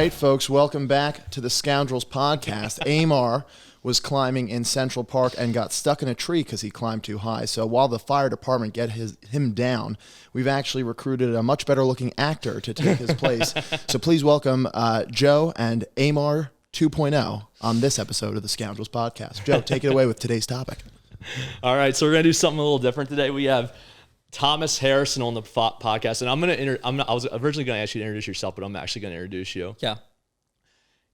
right, folks, welcome back to the Scoundrels podcast. Amar was climbing in Central Park and got stuck in a tree because he climbed too high. So while the fire department get him down, we've actually recruited a much better looking actor to take his place. So please welcome Joe and Amar 2.0 on this episode of the Scoundrels podcast. Joe, take it away with today's topic. All right, so we're gonna do something a little different today. We have Thomas Harrison on the podcast, and I was originally going to ask you to introduce yourself, but I'm actually going to introduce you. Yeah.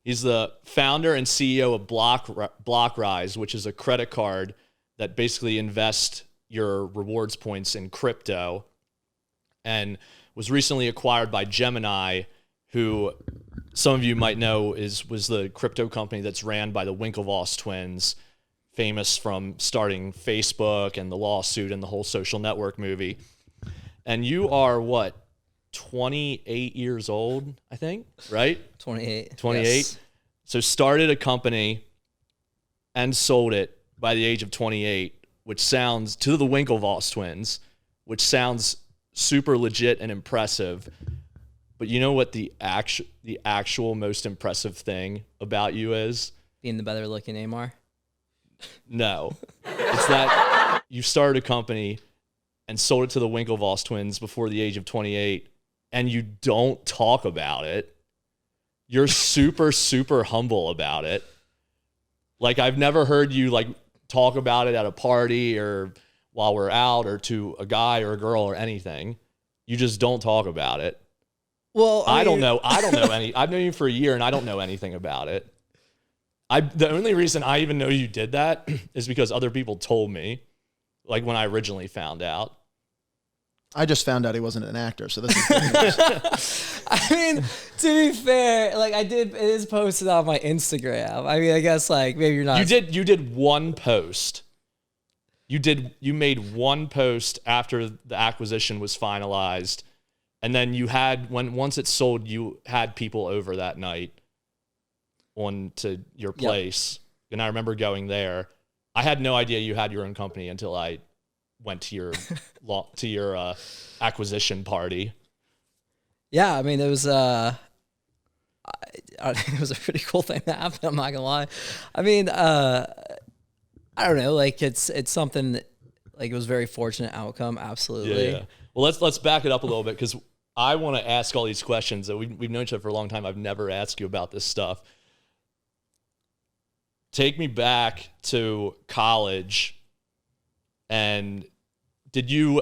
He's the founder and CEO of BlockRize, which is a credit card that basically invests your rewards points in crypto, and was recently acquired by Gemini, who some of you might know was the crypto company that's ran by the Winklevoss twins, famous from starting Facebook and the lawsuit and the whole Social Network movie. And you are what, 28 years old, I think, right? 28. 28. Yes. So started a company and sold it by the age of 28, which sounds, to the Winklevoss twins, which sounds super legit and impressive. But you know what the actual most impressive thing about you is? Being the better looking Amar. No, it's that you started a company and sold it to the Winklevoss twins before the age of 28, and you don't talk about it. You're super, super humble about it. Like, I've never heard you like talk about it at a party or while we're out or to a guy or a girl or anything. You just don't talk about it. Well, I don't know any. I've known you for a year and I don't know anything about it. The only reason I even know you did that is because other people told me, like when I originally found out. I just found out he wasn't an actor, so this is good news. I mean, to be fair, like it is posted on my Instagram. I mean, I guess like maybe you're not. You did one post. You made one post after the acquisition was finalized, and then you had once it sold, you had people over that night on to your place. Yep. And I remember going there. I had no idea you had your own company until I went to your acquisition party. Yeah, I mean, it was it was a pretty cool thing that happened. I'm not gonna lie. I mean, I don't know. Like it's something that, like, it was a very fortunate outcome. Absolutely. Yeah. Well, let's back it up a little bit because I want to ask all these questions that we've known each other for a long time. I've never asked you about this stuff. Take me back to college, and did you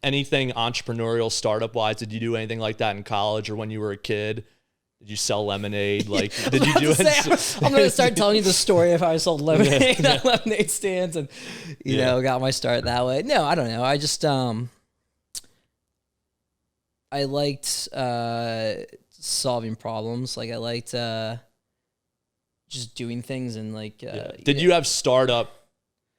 anything entrepreneurial startup wise? Did you do anything like that in college or when you were a kid? Did you sell lemonade? Like, did you do it? I'm going to start telling you the story of how I sold lemonade at lemonade stands and, you know, got my start that way. No, I don't know. I just, I liked solving problems. Like, I liked just doing things and like. Did you have startup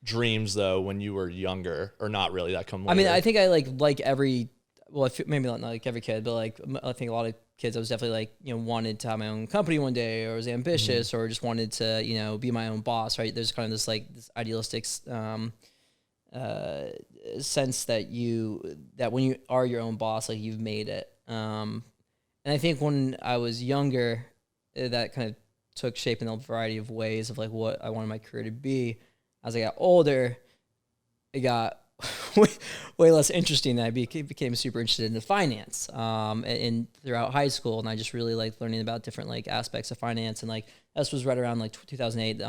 dreams though when you were younger, or not really? That come later? I mean, I think I like every. Well, maybe not like every kid, but like I think a lot of kids, I was definitely like, you know, wanted to have my own company one day, or was ambitious, or just wanted to, you know, be my own boss, right? There's kind of this like this idealistic sense that when you are your own boss, like you've made it. And I think when I was younger, that kind of took shape in a variety of ways of like what I wanted my career to be. As I got older, it got way less interesting. I became super interested in the finance and throughout high school, and I just really liked learning about different like aspects of finance. And like this was right around like 2008,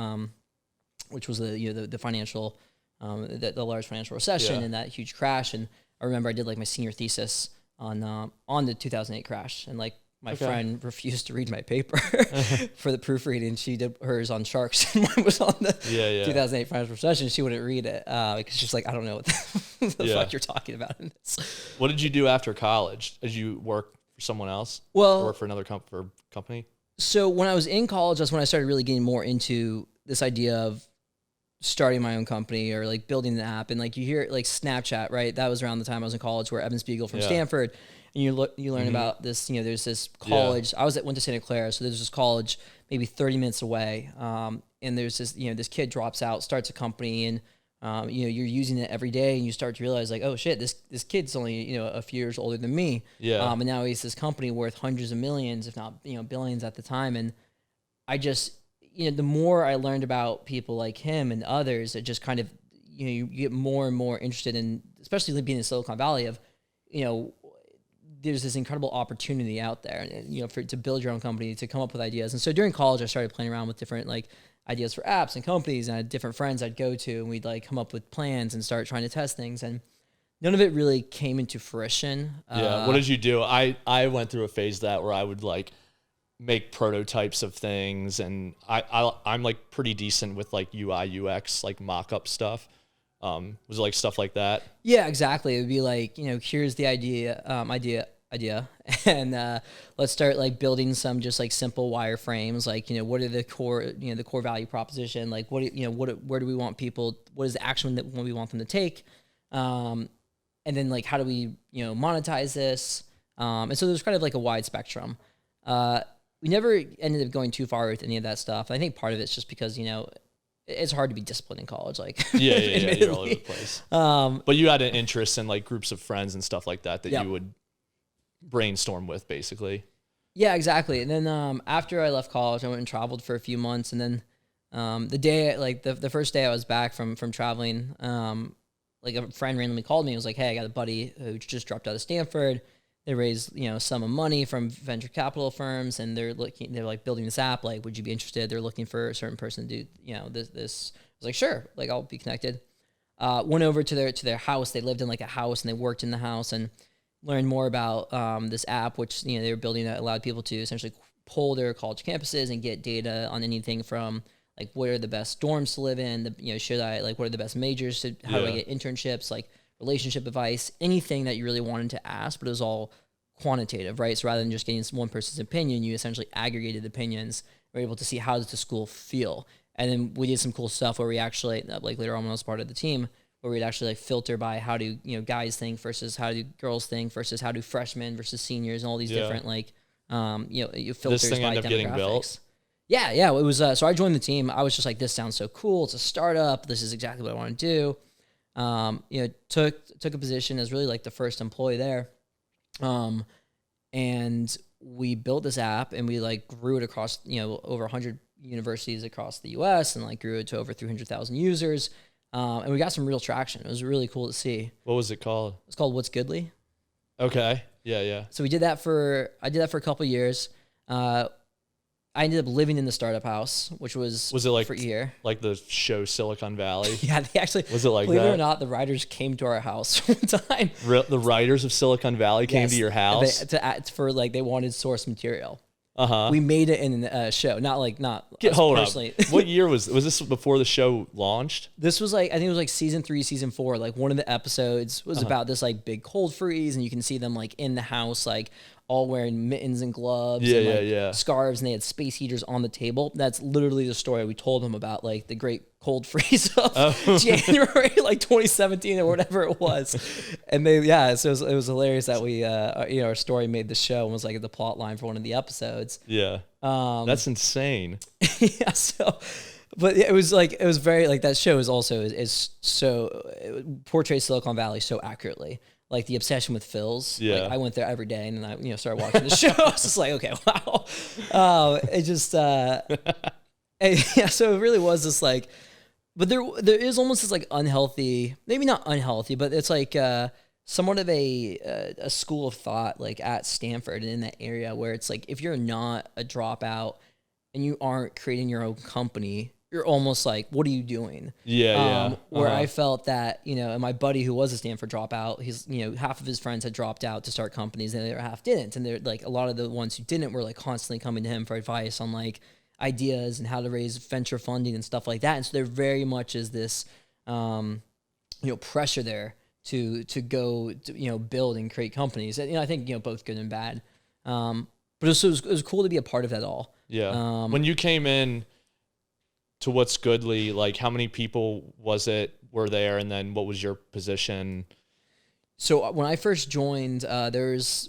which was the financial the large financial recession and that huge crash. And I remember I did like my senior thesis on the 2008 crash, and like my friend refused to read my paper for the proofreading. She did hers on sharks, and mine was on the 2008 financial recession. She wouldn't read it because she's like, I don't know what the fuck you're talking about in this. What did you do after college? Did you work for someone else? Well, work for another company? So when I was in college, that's when I started really getting more into this idea of starting my own company or like building an app. And like you hear like Snapchat, right? That was around the time I was in college, where Evan Spiegel from Stanford. And you learn about this, you know, there's this college. I went to Santa Clara, so there's this college maybe 30 minutes away. And there's this, you know, this kid drops out, starts a company, and you're using it every day, and you start to realize like, oh shit, this kid's only a few years older than me. Yeah. And now he's this company worth hundreds of millions, if not billions at the time. And I just the more I learned about people like him and others, it just kind of you get more and more interested in, especially being in Silicon Valley, of there's this incredible opportunity out there, to build your own company, to come up with ideas. And so during college, I started playing around with different ideas for apps and companies, and I had different friends I'd go to, and we'd come up with plans and start trying to test things. And none of it really came into fruition. Yeah. What did you do? I went through a phase that where I would make prototypes of things, and I'm pretty decent with UI UX, mock-up stuff. Was it stuff like that? Yeah, exactly. It would be here's the idea, and let's start building some just simple wireframes. What are the core value proposition? Where do we want people? What is the action that we want them to take? And then how do we monetize this? And so there's kind of a wide spectrum. We never ended up going too far with any of that stuff. I think part of it's just because it's hard to be disciplined in college. Yeah, you're all over the place. But you had an interest in groups of friends and stuff like that you would brainstorm with, basically. Yeah, exactly. And then after I left college, I went and traveled for a few months. And then the day, the first day I was back from traveling, a friend randomly called me and was like, hey, I got a buddy who just dropped out of Stanford. They raised, some money from venture capital firms, and they're building this app. Would you be interested? They're looking for a certain person to do, this. I was like, sure, I'll be connected. Went over to their house. They lived in a house, and they worked in the house, and learned more about this app, which they were building that allowed people to essentially pull their college campuses and get data on anything from what are the best dorms to live in, should I what are the best majors, how do I get internships, relationship advice, anything that you really wanted to ask, but it was all quantitative, right? So rather than just getting one person's opinion, you essentially aggregated opinions. We're able to see how does the school feel, and then we did some cool stuff where we actually later on when I was part of the team, where we'd actually filter by how do guys think versus how do girls think versus how do freshmen versus seniors and all these different you filters this thing by ended up getting built. Yeah, it was. So I joined the team. I was just this sounds so cool. It's a startup. This is exactly what I want to do. Took a position as really the first employee there. And we built this app, and we grew it across, over 100 universities across the US, and grew it to over 300,000 users. And we got some real traction. It was really cool to see. What was it called? It's called What's Goodly. Okay. Yeah. So I did that for a couple of years. I ended up living in the startup house, which was it for a year. Like the show Silicon Valley? Yeah, they actually, was it like believe that? it or not, the writers came to our house one time. The writers of Silicon Valley came to your house? They wanted source material. Uh-huh. We made it in a show, not hold personally. Up. What year was this before the show launched? This was I think it was season 3, season 4. One of the episodes was about this big cold freeze, and you can see them in the house, all wearing mittens and gloves and scarves, and they had space heaters on the table. That's literally the story we told them about the great cold freeze of January 2017 or whatever it was. And so it was hilarious that we our story made the show and was the plot line for one of the episodes. Yeah. That's insane. Yeah, so but it was very that show is also is so it portrays Silicon Valley so accurately. The obsession with Phil's. Yeah. I went there every day, and then I started watching the show. I was just okay, wow. It just so it really was this but there is almost this unhealthy, maybe not unhealthy, but it's somewhat of a school of thought at Stanford and in that area where it's if you're not a dropout and you aren't creating your own company, you're almost what are you doing? Yeah. Where I felt that, and my buddy who was a Stanford dropout, he's, half of his friends had dropped out to start companies and the other half didn't. And they're a lot of the ones who didn't were constantly coming to him for advice on ideas and how to raise venture funding and stuff like that. And so there very much is this, pressure there to go, build and create companies. And, I think, both good and bad. But it was cool to be a part of that all. Yeah. When you came in to What's Goodly, how many people were there, and then what was your position? So when I first joined, there's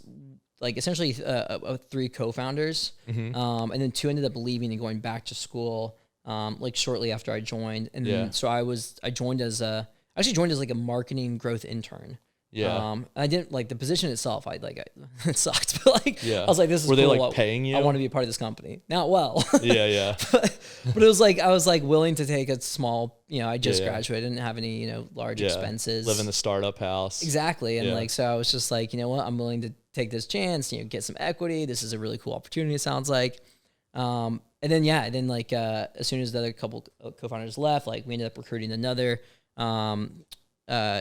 essentially 3 co-founders, and then 2 ended up leaving and going back to school. like shortly after I joined. And Yeah. then, so I joined as like a marketing growth intern. Yeah. I didn't like the position itself. It sucked, but like, Yeah. I was like, this is Were they cool. like paying you? I want to be a part of this company. Not well. Yeah. Yeah. but it was like, I was like willing to take a small, I just Yeah. graduated, didn't have any, large Yeah. expenses. Live in the startup house. Exactly. And Yeah. like, so I was just like, you know what, I'm willing to take this chance, get some equity. This is a really cool opportunity, it sounds like. And then, as soon as the other couple co-founders left, like we ended up recruiting another,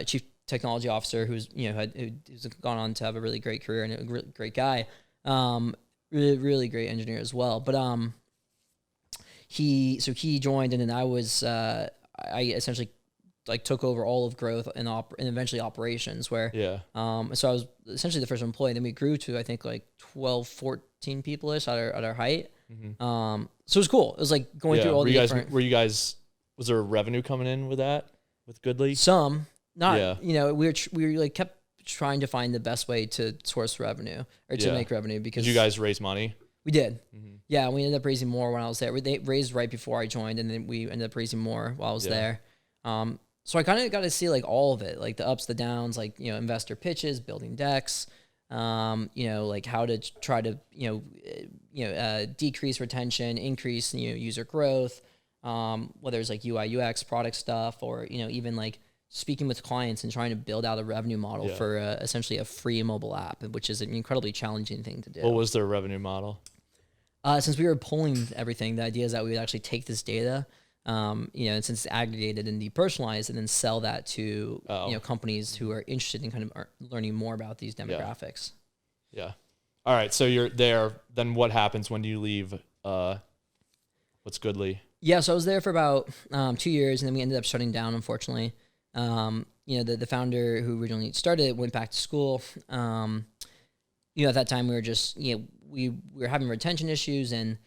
chief technology officer who's gone on to have a really great career and a really great guy, really, really great engineer as well. But he joined, and then I essentially like took over all of growth and eventually operations, where so I was essentially the first employee. Then we grew to I think like 12, 14 people-ish at our height. So it was cool. It was like going through all was there revenue coming in with that, with Goodly? Some, not, we were like kept trying to find the best way to source revenue or to make revenue, because did you guys raise money? We did. Yeah. We ended up raising more when I was there. They raised right before I joined, and then we ended up raising more while I was there. So I kind of got to see like all of it, like the ups, the downs, like, investor pitches, building decks, like how to try to, decrease retention, increase, user growth, whether it's like UI, UX, product stuff, or, even like speaking with clients and trying to build out a revenue model for essentially a free mobile app, which is an incredibly challenging thing to do. What was their revenue model? Since we were pulling everything, the idea is that we would actually take this data, and since it's aggregated and depersonalized, and then sell that to companies who are interested in kind of learning more about these demographics. Yeah. All right. So you're there. Then what happens when you leave? What's Goodly? Yeah. So I was there for about 2 years, and then we ended up shutting down, unfortunately. The founder who originally started it went back to school. At that time we were just, we were having retention issues, and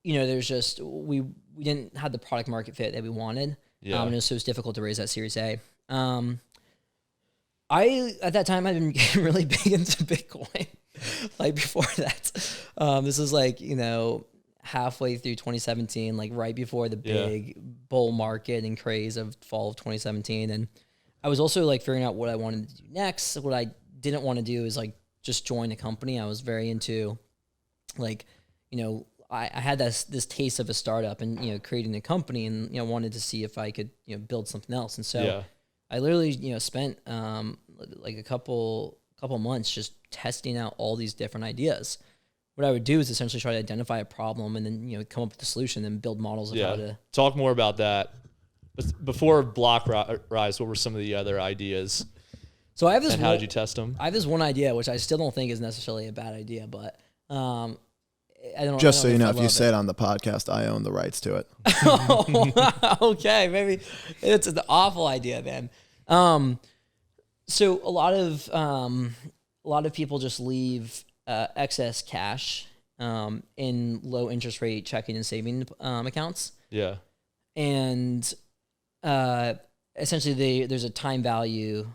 there's just we didn't have the product market fit that we wanted. So it was difficult to raise that Series A. At that time I'd been getting really big into Bitcoin. Like before that, this is like halfway through 2017, like right before the big bull market and craze of fall of 2017, and I was also like figuring out what I wanted to do next. What I didn't want to do is like just join a company. I was very into like I had this taste of a startup and creating a company, and wanted to see if I could build something else. And so I literally spent like a couple months just testing out all these different ideas. What I would do is essentially try to identify a problem and then come up with a solution and build models of how to talk more about that. Before BlockRize, what were some of the other ideas? So I have this. And how did you test them? I have this one idea, which I still don't think is necessarily a bad idea, but I don't. Just so you know, if you say it on the podcast, I own the rights to it. Okay, maybe it's an awful idea then. So a lot of people just leave excess cash in low interest rate checking and saving accounts. Yeah, and essentially there's a time value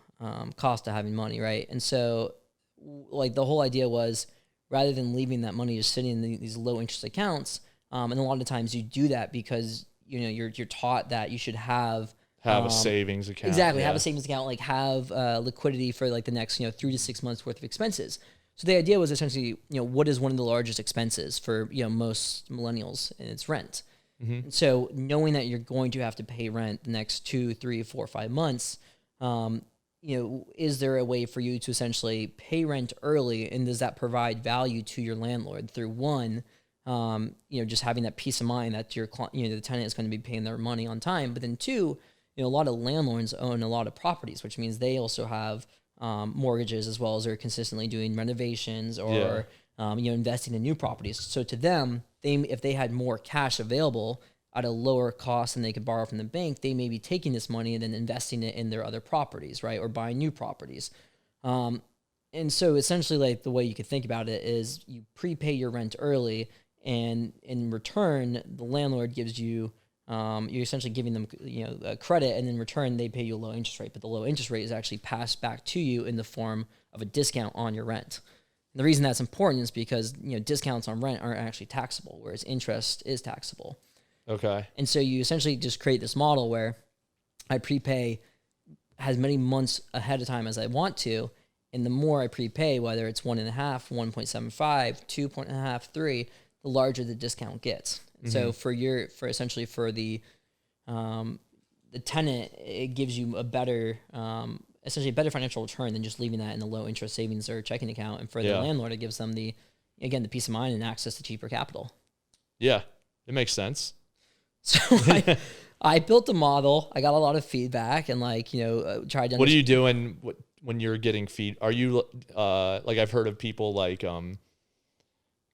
cost to having money, right? And so like the whole idea was, rather than leaving that money just sitting in these low interest accounts, and a lot of times you do that because you're taught that you should have a savings account. Exactly, have a savings account, like have liquidity for like the next 3 to 6 months worth of expenses. So the idea was essentially, what is one of the largest expenses for most millennials, and it's rent. And so knowing that you're going to have to pay rent the next 2, 3, 4, 5 months, is there a way for you to essentially pay rent early, and does that provide value to your landlord through one, just having that peace of mind that your the tenant is going to be paying their money on time, but then two, a lot of landlords own a lot of properties, which means they also have mortgages, as well as they're consistently doing renovations or investing in new properties. So to them, if they had more cash available at a lower cost than they could borrow from the bank, they may be taking this money and then investing it in their other properties, right? Or buying new properties. And so essentially, like, the way you could think about it is you prepay your rent early, and in return, the landlord gives you, you're essentially giving them, a credit, and in return, they pay you a low interest rate. But the low interest rate is actually passed back to you in the form of a discount on your rent. And the reason that's important is because, discounts on rent aren't actually taxable, whereas interest is taxable. Okay. And so you essentially just create this model where I prepay as many months ahead of time as I want to. And the more I prepay, whether it's 1.5, 1.75, 2.5, 3, the larger the discount gets. So for essentially for the tenant, it gives you a better, essentially a better financial return than just leaving that in the low interest savings or checking account. And for the landlord, it gives them the peace of mind and access to cheaper capital. Yeah, it makes sense. So I built a model. I got a lot of feedback and tried to. What are you doing when you're getting feed? Are you like, I've heard of people like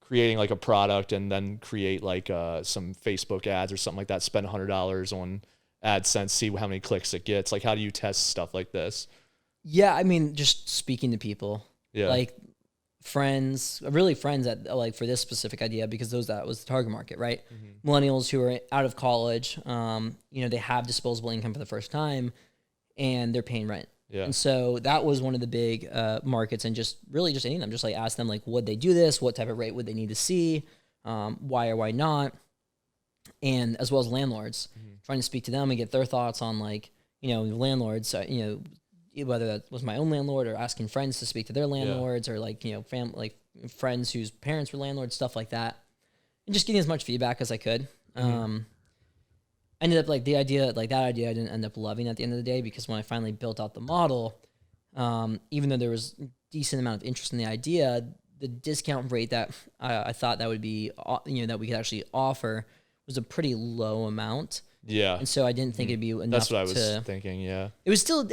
creating like a product and then create like some Facebook ads or something like that, spend $100 on AdSense, see how many clicks it gets. Like, how do you test stuff like this? Yeah, I mean, just speaking to people. Yeah. Like friends that for this specific idea, because that was the target market, right? Millennials who are out of college, they have disposable income for the first time and they're paying rent. Yeah. And so that was one of the big markets, and just any of them, just like ask them like, would they do this? What type of rate would they need to see? Why or why not? And as well as landlords, trying to speak to them and get their thoughts on landlords, whether that was my own landlord or asking friends to speak to their landlords or friends whose parents were landlords, stuff like that. And just getting as much feedback as I could. Ended up that idea I didn't end up loving at the end of the day, because when I finally built out the model, even though there was a decent amount of interest in the idea, the discount rate that I thought that would be, that we could actually offer was a pretty low amount. Yeah. And so I didn't think it'd be enough. That's what I was thinking. Yeah. It was still,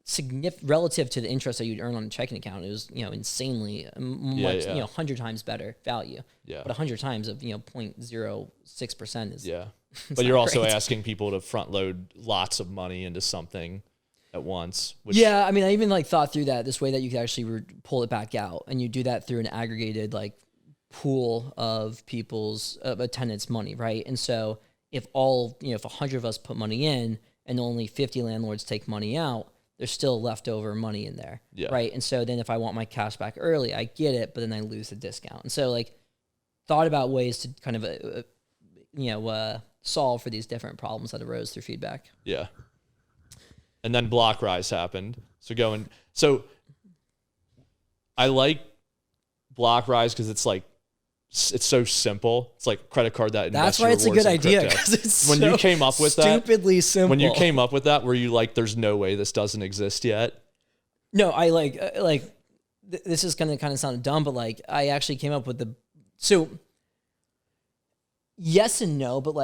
significant relative to the interest that you'd earn on a checking account. It was, insanely much, 100 times better value. Yeah. But 100 times of, 0.06% is. Yeah. But you're also asking people to front load lots of money into something at once. Which, yeah. I mean, I even thought through that this way that you could actually pull it back out, and you do that through an aggregated pool of people's tenants' money. Right. And so if if 100 of us put money in and only 50 landlords take money out, there's still leftover money in there. Yeah. Right. And so then if I want my cash back early, I get it, but then I lose the discount. And so thought about ways to kind of, solve for these different problems that arose through feedback. Yeah. And then BlockRize happened. So I like BlockRize because it's so simple. It's like a credit card that that's invests why your it's a rewards good in idea, crypto. because it's when you came up with that, stupidly simple. When you came up with that, were you like, "There's no way this doesn't exist yet"? No, I this is gonna kind of sound dumb, but I actually came up with so yes and no, but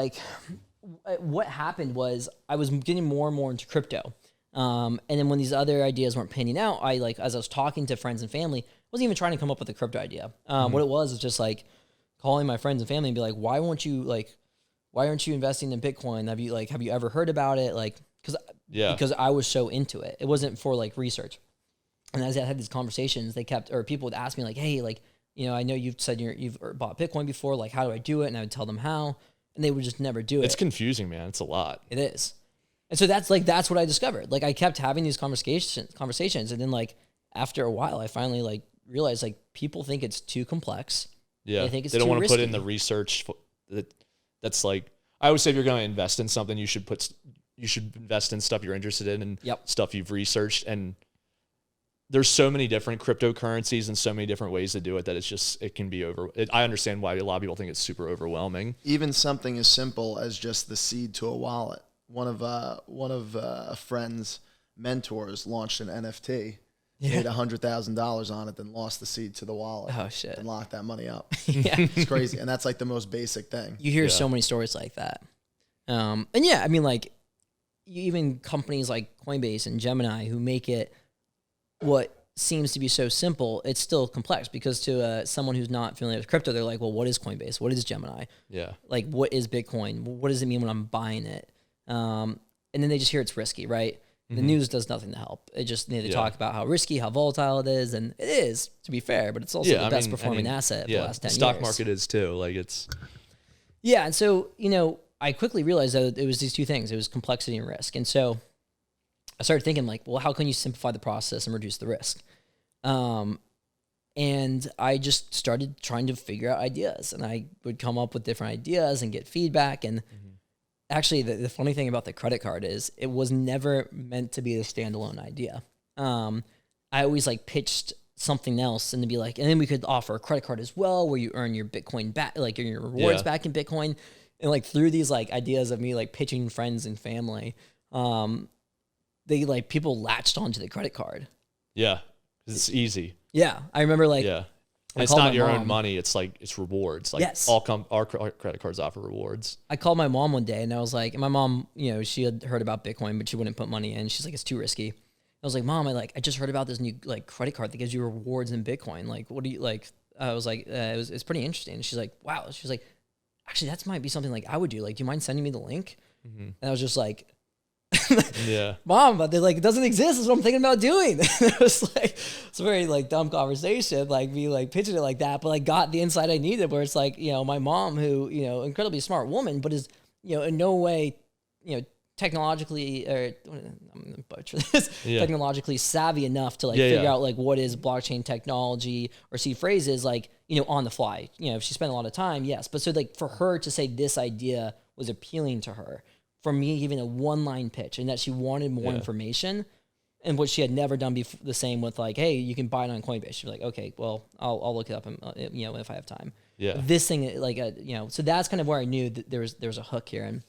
what happened was I was getting more and more into crypto. And then when these other ideas weren't panning out, as I was talking to friends and family, I wasn't even trying to come up with a crypto idea. What it was just calling my friends and family and be like, why aren't you investing in Bitcoin? Have you ever heard about it? Because I was so into it. It wasn't for research. And as I had these conversations, people would ask me hey, I know you've said you've bought Bitcoin before. How do I do it? And I would tell them how, and they would just never do it. It's confusing, man. It's a lot. It is. And so that's what I discovered. I kept having these conversations, and then after a while, I finally realized people think it's too complex. Yeah, they think it's they don't too want to risky. put in the research. That's I always say, if you're going to invest in something, you should invest in stuff you're interested in and stuff you've researched. And there's so many different cryptocurrencies and so many different ways to do it that it can be I understand why a lot of people think it's super overwhelming. Even something as simple as just the seed to a wallet. One of a friend's mentors launched an NFT, made $100,000 on it, then lost the seed to the wallet. Oh shit! And locked that money up. Yeah, it's crazy, and that's the most basic thing. You hear so many stories like that, and yeah, I mean even companies like Coinbase and Gemini who make it what seems to be so simple, it's still complex, because to someone who's not familiar with crypto, they're like, well, what is Coinbase? What is Gemini? Yeah. What is Bitcoin? What does it mean when I'm buying it? And then they just hear it's risky, right? The news does nothing to help. It just need to talk about how risky, how volatile it is, and it is, to be fair, but it's also the best performing asset of the last 10 years. The stock market is too. It's. Yeah, and so, I quickly realized that it was these two things. It was complexity and risk. And so I started thinking well, how can you simplify the process and reduce the risk? And I just started trying to figure out ideas, and I would come up with different ideas and get feedback. And actually, the funny thing about the credit card is it was never meant to be a standalone idea. I always like pitched something else and to be like, and then we could offer a credit card as well where you earn your Bitcoin back, like your rewards back in Bitcoin. And like through these like ideas of me like pitching friends and family, they like people latched onto the credit card. Yeah. It's easy. Yeah. I remember like, and it's not your own money. It's like, it's rewards. Like our credit cards offer rewards. I called my mom one day and I was like, and my mom, you know, she had heard about Bitcoin, but she wouldn't put money in. She's like, it's too risky. I was like, Mom, I just heard about this new like credit card that gives you rewards in Bitcoin. Like, what do you like? I was like, it's pretty interesting. And she's like, wow. She's like, actually, that might be something like I would do. Like, do you mind sending me the link? And I was just like, Mom, but they're like, it doesn't exist. That's what I'm thinking about doing. It was like, it's a very like dumb conversation, like me like pitching it like that, but like got the insight I needed where it's like, you know, my mom who, you know, incredibly smart woman, but is, you know, in no way, you know, technologically, or I'm gonna butcher this, technologically savvy enough to like figure out like what is blockchain technology or see phrases like, you know, on the fly. You know, if she spent a lot of time, yes. But so like for her to say this idea was appealing to her, from me giving a one-line pitch and that she wanted more information, and what she had never done before, the same with like, hey, you can buy it on Coinbase. She's like, okay, well, I'll look it up and you know, if I have time. But this thing like you know, so that's kind of where I knew that there was a hook here. And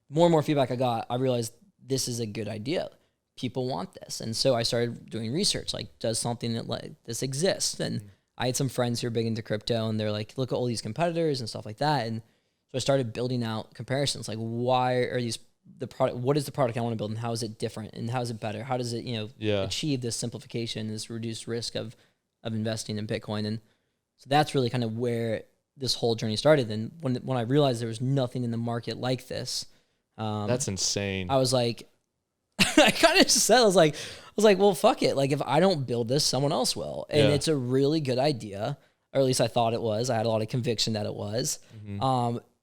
more and more feedback I got, I realized this is a good idea. People want this. And so I started doing research, like, does something that like this exist? And I had some friends who are big into crypto, and they're like, look at all these competitors and stuff like that. And so I started building out comparisons, like, why are these the product? What is the product I want to build, and how is it different, and how is it better? How does it, you know, achieve this simplification, this reduced risk of investing in Bitcoin? And so that's really kind of where this whole journey started. And when I realized there was nothing in the market like this, that's insane. I was like, I kind of just said, I was like, well, fuck it. Like, if I don't build this, someone else will. And it's a really good idea, or at least I thought it was. I had a lot of conviction that it was.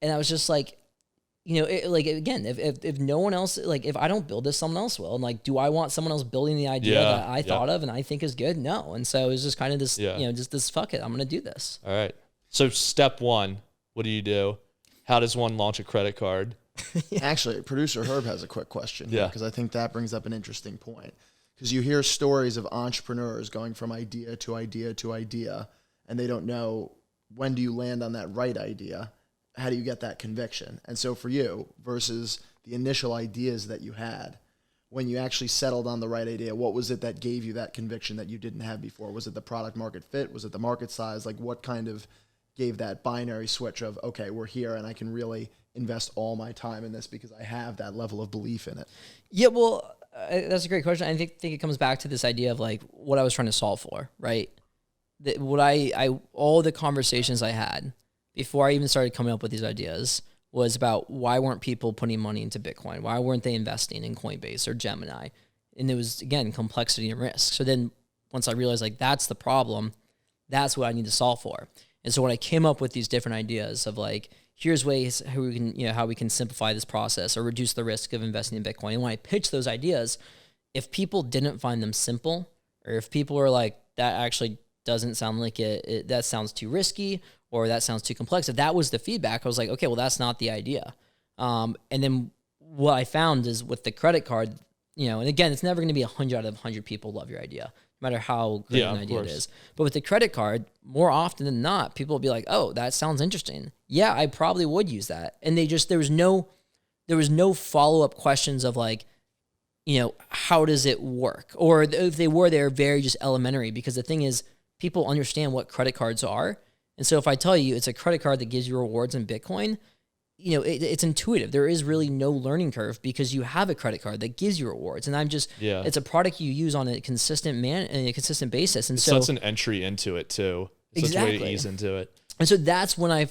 And I was just like, you know, like, again, if no one else, like, if I don't build this, someone else will. And like, do I want someone else building the idea that I thought of and I think is good? No. And so it was just kind of this, you know, just this, fuck it, I'm going to do this. All right. So step one, what do you do? How does one launch a credit card? Actually, producer Herb has a quick question. Because I think that brings up an interesting point. Because you hear stories of entrepreneurs going from idea to idea to idea, and they don't know, when do you land on that right idea? How do you get that conviction? And so for you, versus the initial ideas that you had, when you actually settled on the right idea, what was it that gave you that conviction that you didn't have before? Was it the product market fit? Was it the market size? Like, what kind of gave that binary switch of, okay, we're here and I can really invest all my time in this because I have that level of belief in it? Yeah, well, that's a great question. I think it comes back to this idea of like what I was trying to solve for, right? What all the conversations I had before I even started coming up with these ideas was about why weren't people putting money into Bitcoin? Why weren't they investing in Coinbase or Gemini? And it was, again, complexity and risk. So then once I realized like that's the problem, that's what I need to solve for. And so when I came up with these different ideas of like, here's ways how we can, how we can simplify this process or reduce the risk of investing in Bitcoin. And when I pitched those ideas, if people didn't find them simple, or if people were like, that actually doesn't sound like that sounds too risky, or that sounds too complex, if that was the feedback, I was like, okay, well, that's not the idea. And then what I found is with the credit card, and again, it's never going to be 100 out of 100 people love your idea, no matter how great an idea it is. But with the credit card, more often than not, people will be like, oh, that sounds interesting. Yeah, I probably would use that. And there was no follow-up questions of like, how does it work? Or if they were, they're very just elementary, because the thing is, people understand what credit cards are. And so if I tell you it's a credit card that gives you rewards in Bitcoin, it's intuitive. There is really no learning curve because you have a credit card that gives you rewards. And it's a product you use on a consistent basis. And so it's an entry into it too. It's such a way to ease into it. And so that's when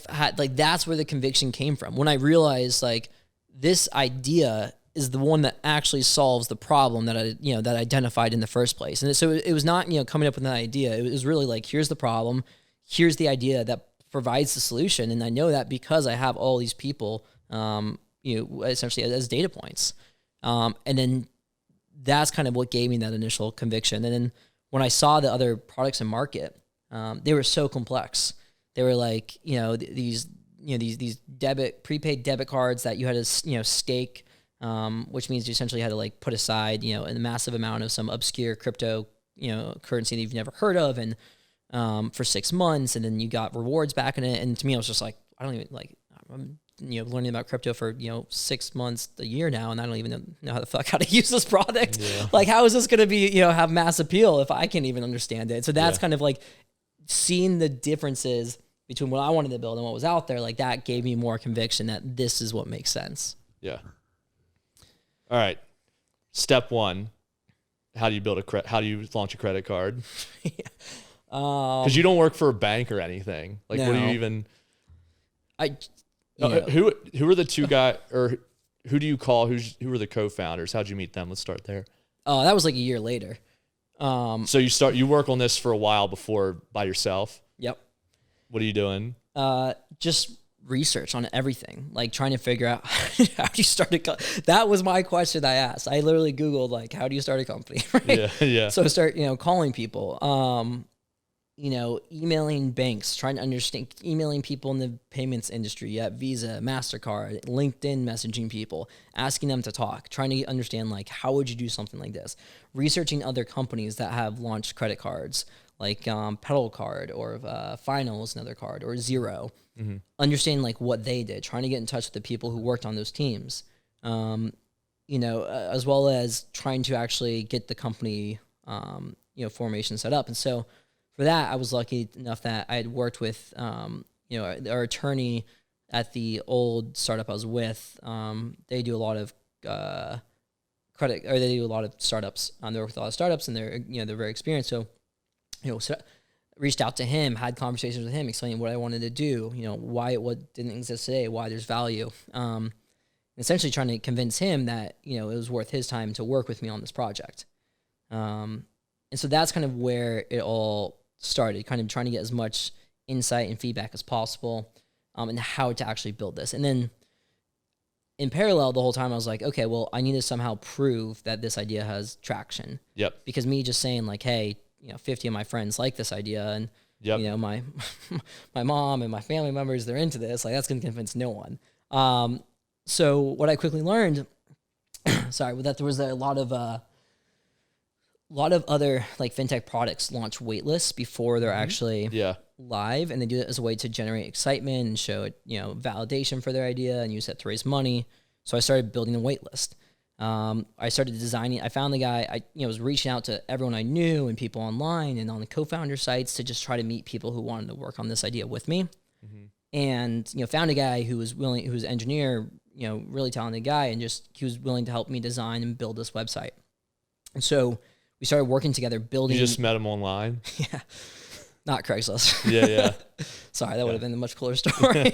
that's where the conviction came from. When I realized like this idea is the one that actually solves the problem that I identified in the first place. And so it was not, coming up with an idea. It was really like, here's the problem. Here's the idea that provides the solution. And I know that because I have all these people, essentially as data points. And then that's kind of what gave me that initial conviction. And then when I saw the other products in market, they were so complex. They were like, these prepaid debit cards that you had to, stake, which means you essentially had to like put aside, a massive amount of some obscure crypto, currency that you've never heard of, and for 6 months, and then you got rewards back in it. And to me, I was just like, I don't even like, I'm learning about crypto for 6 months, a year now, and I don't even know how to use this product. Yeah. Like, how is this going to be have mass appeal if I can't even understand it? So that's kind of like seeing the differences between what I wanted to build and what was out there. Like, that gave me more conviction that this is what makes sense. Yeah. All right. Step 1. How do you how do you launch a credit card? Because you don't work for a bank or anything. Like, what do you even? Who are the two guys, or who do you call? Who are the co-founders? How'd you meet them? Let's start there. Oh, that was like a year later. So you work on this for a while before by yourself. Yep. What are you doing? Just research on everything, like trying to figure out how do you start a that was my question I asked. I literally Googled like, how do you start a company? Right? Yeah. So I start, calling people, emailing banks, trying to understand, emailing people in the payments industry, Visa, MasterCard, LinkedIn messaging people, asking them to talk, trying to understand like, how would you do something like this? Researching other companies that have launched credit cards, like Pedal Card or Final is another card, or Zero. Mm-hmm. Understanding like what they did, trying to get in touch with the people who worked on those teams, as well as trying to actually get the company, formation set up. And so for that, I was lucky enough that I had worked with, our attorney at the old startup I was with. They do a lot of they do a lot of startups. They work with a lot of startups, and they're very experienced. So, reached out to him, had conversations with him, explaining what I wanted to do, why what didn't exist today, why there's value. Essentially trying to convince him that, it was worth his time to work with me on this project. And so that's kind of where it all started, kind of trying to get as much insight and feedback as possible, and how to actually build this. And then in parallel, the whole time I was like, okay, well, I need to somehow prove that this idea has traction. Yep. Because me just saying like, hey, 50 of my friends like this idea, and my my mom and my family members, they're into this, like, that's going to convince no one. So what I quickly learned, that there was a lot of other like fintech products launch waitlists before they're actually live, and they do it as a way to generate excitement and show validation for their idea and use it to raise money. So I started building a waitlist. I started designing. I found the guy. I was reaching out to everyone I knew and people online and on the co-founder sites to just try to meet people who wanted to work on this idea with me. Mm-hmm. And found a guy who was willing, who was an engineer, really talented guy, and he was willing to help me design and build this website. And so we started working together, building. You just met him online? Yeah, not Craigslist. Yeah. Sorry, that would have been a much cooler story.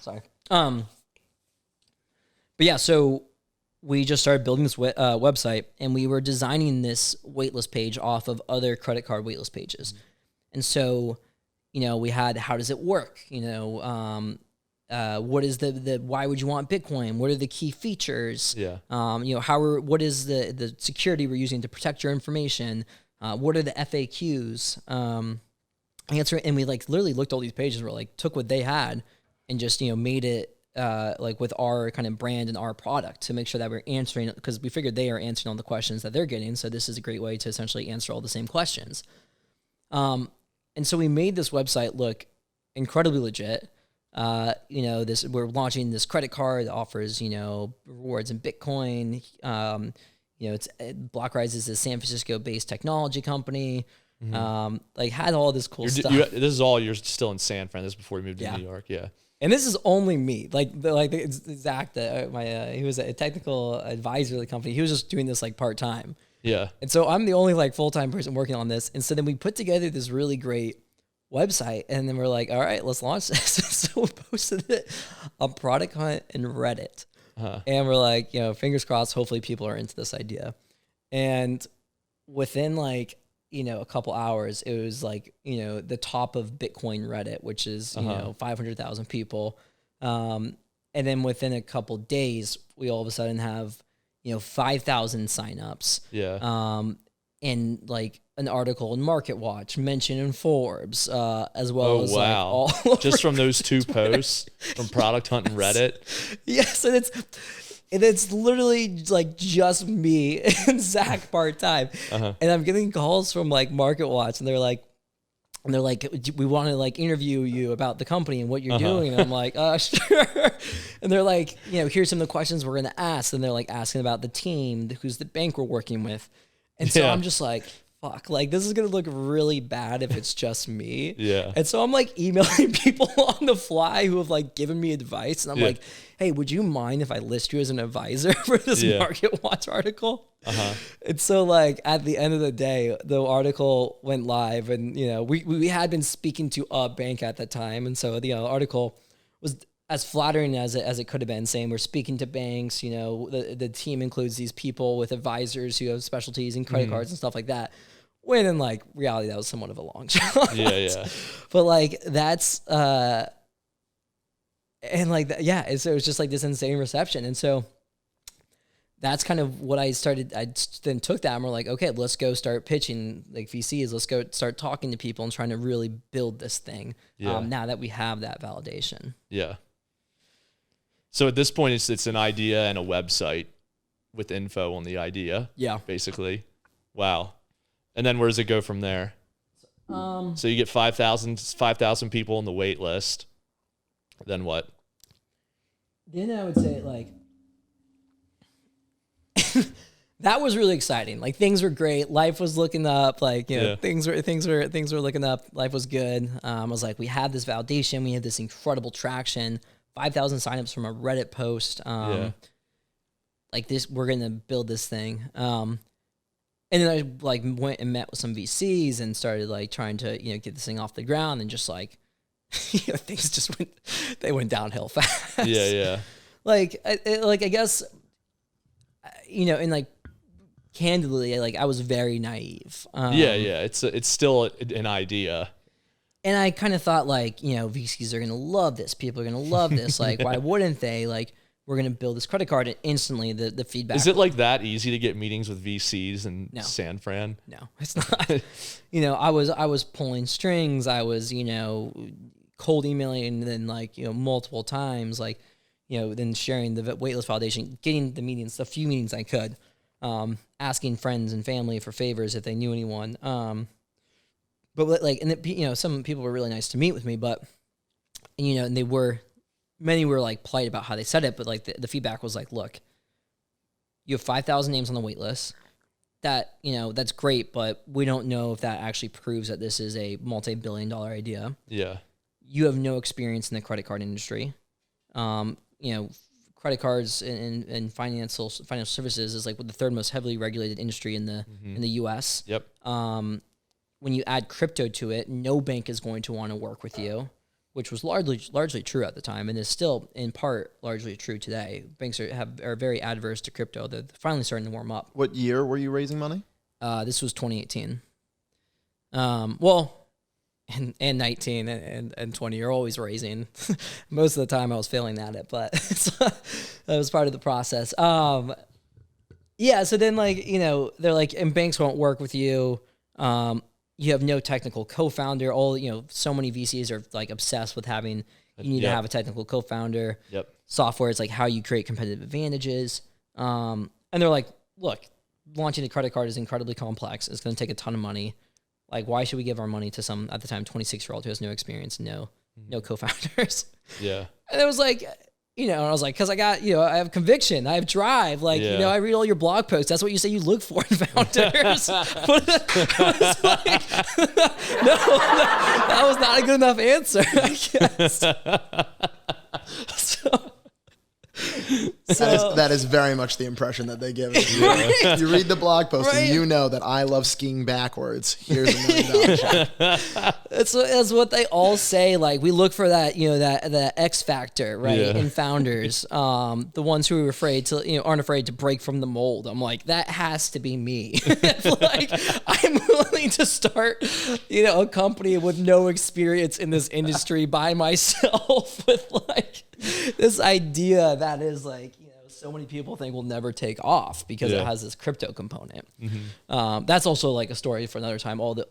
Sorry. But yeah, so we just started building this website, and we were designing this waitlist page off of other credit card waitlist pages. Mm-hmm. And so, we had, how does it work? What is why would you want Bitcoin? What are the key features? Yeah. What is the security we're using to protect your information? What are the FAQs? And we like literally looked at all these pages, where like took what they had and just, made it, like with our kind of brand and our product to make sure that we're answering, because we figured they are answering all the questions that they're getting. So this is a great way to essentially answer all the same questions. And so we made this website look incredibly legit. We're launching this credit card that offers, rewards in Bitcoin. It's BlockRize is a San Francisco based technology company. Mm-hmm. Had all this cool stuff. This is all, you're still in San Fran. This is before you moved to New York. Yeah. And this is only me. Zach, he was a technical advisor of the company. He was just doing this like part-time. Yeah. And so I'm the only like full-time person working on this. And so then we put together this really great website, and then we're like, all right, let's launch this. So we posted it on Product Hunt and Reddit. Uh-huh. And we're like, fingers crossed, hopefully people are into this idea. And within a couple hours, it was like, the top of Bitcoin Reddit, which is, 500,000 people. And then within a couple days, we all of a sudden have, 5,000 signups. Yeah. in like an article in MarketWatch, mentioned in Forbes, as well as like all just from those two posts from Product Hunt and Reddit. Yes, and it's literally like just me and Zach part-time. And I'm getting calls from like MarketWatch, and they're like, we want to like interview you about the company and what you're doing. And I'm like, sure. And they're like, here's some of the questions we're going to ask. And they're like asking about the team, who's the bank we're working with. And so I'm just like, fuck, like this is going to look really bad if it's just me. Yeah. And so I'm like emailing people on the fly who have like given me advice. And I'm like, hey, would you mind if I list you as an advisor for this MarketWatch article? And so like at the end of the day, the article went live, and we had been speaking to a bank at the time. And so the article was as flattering as it could have been, saying we're speaking to banks, the team includes these people with advisors who have specialties in credit cards and stuff like that. When in like reality, that was somewhat of a long shot. Yeah. But like that's and like that, so it was just like this insane reception. And so that's kind of what I started. I then took that and we're like, okay, let's go start pitching like VCs. Let's go start talking to people and trying to really build this thing. Now that we have that validation. Yeah. So at this point, it's an idea and a website with info on the idea. Yeah. Basically. Wow. And then where does it go from there? So you get 5,000 people on the wait list. Then what? Then I would say like that was really exciting. Like things were great. Life was looking up. Like things were looking up. Life was good. I was like, we have this validation. We have this incredible traction. 5,000 signups from a Reddit post. Like this, we're gonna build this thing. And then I like went and met with some VCs and started like trying to get this thing off the ground, and just like things just went downhill fast. Yeah. Like I guess and like candidly, like I was very naive. It's still an idea. And I kind of thought like, VCs are going to love this. People are going to love this. Like, why wouldn't they? Like, we're going to build this credit card, and instantly the feedback. Is it like that easy to get meetings with VCs in San Fran? No, it's not. I was pulling strings. I was, cold emailing then like, multiple times, like, then sharing the waitlist validation, getting the meetings, the few meetings I could, asking friends and family for favors if they knew anyone. But like, and some people were really nice to meet with me, but, and many were like polite about how they said it, but like the feedback was like, look, you have 5,000 names on the wait list. That, that's great, but we don't know if that actually proves that this is a multi-billion-dollar idea. Yeah. You have no experience in the credit card industry. Credit cards and financial services is like the third most heavily regulated industry in the U.S. Yep. When you add crypto to it, no bank is going to want to work with you, which was largely true at the time, and is still in part largely true today. Banks are very adverse to crypto. They're finally starting to warm up. What year were you raising money? This was 2018. And 19 and 20, you're always raising. Most of the time I was failing at it, but that was part of the process. So then like, they're like, and banks won't work with you. You have no technical co-founder. So many VCs are like obsessed with having, you need to have a technical co-founder. Yep. Software is like how you create competitive advantages. And they're like, look, launching a credit card is incredibly complex. It's going to take a ton of money. Like, why should we give our money to some, at the time, 26-year-old who has no experience, no co-founders? Yeah. And it was like, and I was like, because I got, I have conviction, I have drive. Like, I read all your blog posts. That's what you say you look for in founders. But it's like, no, that was not a good enough answer, I guess. That is very much the impression that they give us. Right? You read the blog post and you know that I love skiing backwards. Here's $1 million check. That's what they all say. Like, we look for that, that X factor, right? In founders, the ones who are afraid to, aren't afraid to break from the mold. I'm like, that has to be me. Like, I'm willing to start, a company with no experience in this industry by myself with like this idea that is like, so many people think will never take off because Yeah. it has this crypto component. That's also like a story for another time. All the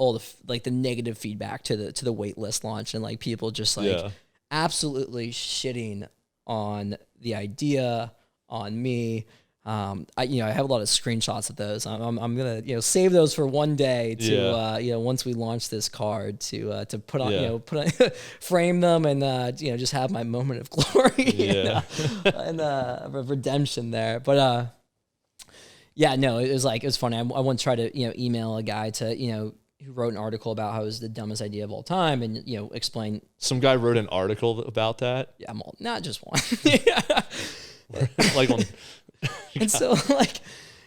like the negative feedback to the waitlist launch, and like people just like Yeah. absolutely shitting on the idea, on me. I have a lot of screenshots of those. I'm gonna save those for one day to once we launch this card to put on put on frame them and just have my moment of glory and redemption there. But it was funny. I once tried to email a guy to who wrote an article about how it was the dumbest idea of all time, and explain. Some guy wrote an article about that. Yeah, not just one. Like on. And so, like,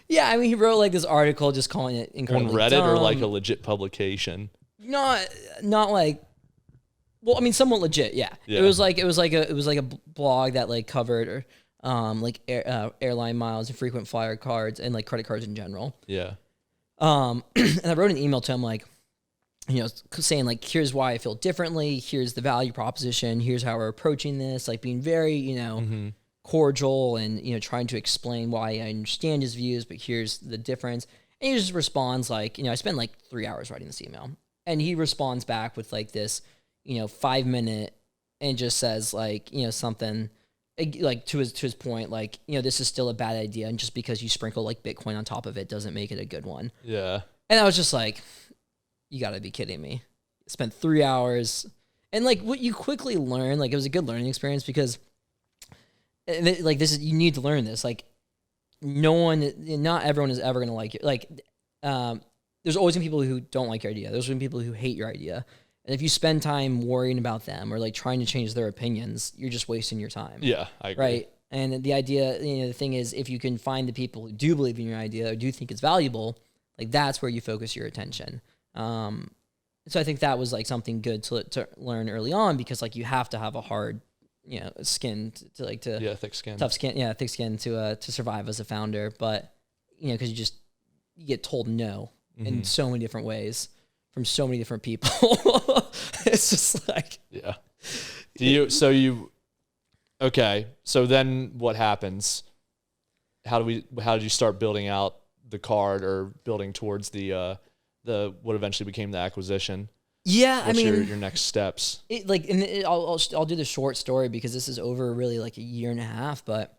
he wrote like this article just calling it incredibly On Reddit dumb. or like a legit publication? Not like, well, I mean, somewhat legit. Yeah. It was like a blog that like covered like airline miles and frequent flyer cards and like credit cards in general. Yeah. And I wrote an email to him like, saying like, here's why I feel differently. Here's the value proposition. Here's how we're approaching this. Like being very, cordial and trying to explain why I understand his views, but here's the difference. And he just responds like, I spent like 3 hours writing this email, and he responds back with like this 5 minute, and just says like something like to his point, like this is still a bad idea, and just because you sprinkle like Bitcoin on top of it doesn't make it a good one. Yeah. And I was just like, you gotta be kidding me. Spent 3 hours, and like what you quickly learn, like it was a good learning experience because like this is, you need to learn this. Like not everyone is ever gonna like it. Like there's always gonna be people who don't like your idea. There's gonna be people who hate your idea. And if you spend time worrying about them or like trying to change their opinions, you're just wasting your time. Yeah, I agree. Right. And the idea, the thing is, if you can find the people who do believe in your idea or do think it's valuable, like that's where you focus your attention. So I think that was like something good to learn early on, because like you have to have a hard skin to thick skin, thick skin to survive as a founder. But because you get told no in so many different ways from so many different people. It's just like, okay, so then what happens? How did you start building out the card, or building towards the what eventually became the acquisition? Yeah, What's your next steps? I'll do the short story because this is over really like a year and a half, but